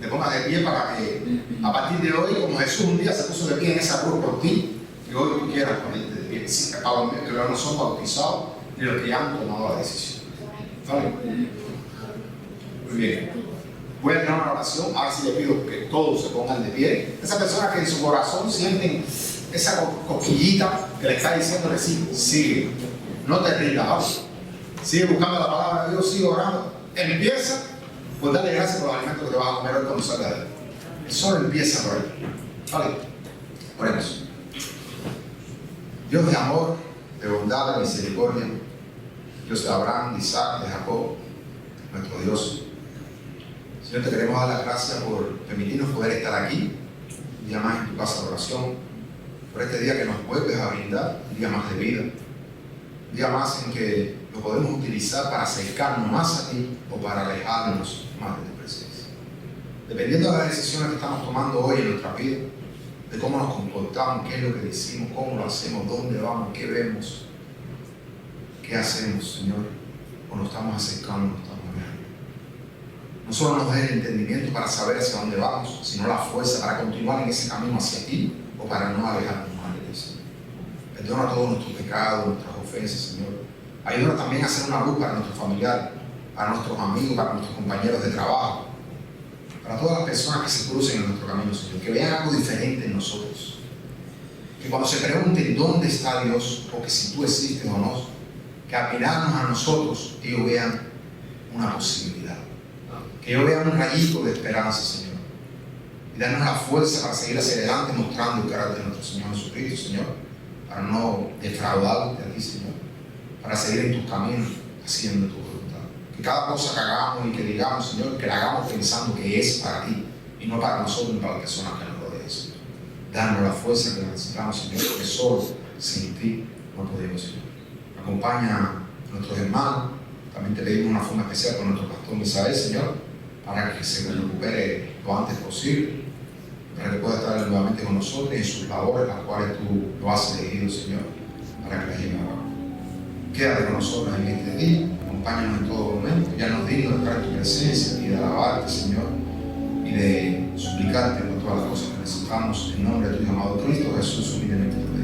Te pongas de pie para que a partir de hoy, como Jesús un día se puso de pie en esa cruz por ti, que hoy tú quieras ponerte de pie. Sí, que los no son bautizados ni los que ya han tomado la decisión. ¿Vale? Muy bien. Voy a tener una oración. Ahora sí le pido que todos se pongan de pie. Esas personas que en su corazón sienten esa cosquillita que le está diciendo que sí, sigue. No te rindas. Sigue buscando la palabra de Dios, sigue orando. Empieza por darle gracias por los alimentos que te vas a comer hoy cuando salgas de él. Solo empieza por él. Vale, oremos. Dios de amor, de bondad, de misericordia, Dios de Abraham, de Isaac, de Jacob, nuestro Dios. Señor, te queremos dar las gracias por permitirnos poder estar aquí, un día más en tu casa de oración, por este día que nos vuelves a brindar, un día más de vida, un día más en que lo podemos utilizar para acercarnos más a ti o para alejarnos más de tu presencia. Dependiendo de las decisiones que estamos tomando hoy en nuestra vida, de cómo nos comportamos, qué es lo que decimos, cómo lo hacemos, dónde vamos, qué vemos, qué hacemos, Señor, o nos estamos acercando, nos estamos alejando. No solo nos dé el entendimiento para saber hacia dónde vamos, sino la fuerza para continuar en ese camino hacia ti o para no alejarnos más de ti, Señor. Perdona todos nuestros pecados, nuestras ofensas, Señor. Ayúdanos también a hacer una luz para nuestros familiares, para nuestros amigos, para nuestros compañeros de trabajo, para todas las personas que se crucen en nuestro camino, Señor, que vean algo diferente en nosotros. Que cuando se pregunten dónde está Dios, o que si tú existes o no, que al mirarnos a nosotros, ellos vean una posibilidad. Que ellos vean un rayito de esperanza, Señor. Y darnos la fuerza para seguir hacia adelante, mostrando el carácter de nuestro Señor Jesucristo, Señor. Para no defraudarte a ti, Señor. Para seguir en tus caminos, haciendo tu voluntad. Que cada cosa que hagamos y que digamos, Señor, que la hagamos pensando que es para ti y no para nosotros ni para las personas que nos rodean, Señor. Danos la fuerza que necesitamos, Señor, porque solo sin ti no podemos, Señor. Acompaña a nuestros hermanos. También te pedimos una forma especial con nuestro pastor Misael, Señor, para que se recupere lo antes posible, para que pueda estar nuevamente con nosotros en sus labores, las cuales tú lo has elegido, Señor, para que las lleve a cabo. Quédate con nosotros en este día, acompáñanos en todo momento, ya nos dignos de estar en tu presencia y de alabarte, Señor, y de suplicarte por todas las cosas que necesitamos en nombre de tu amado Cristo Jesús, humildemente.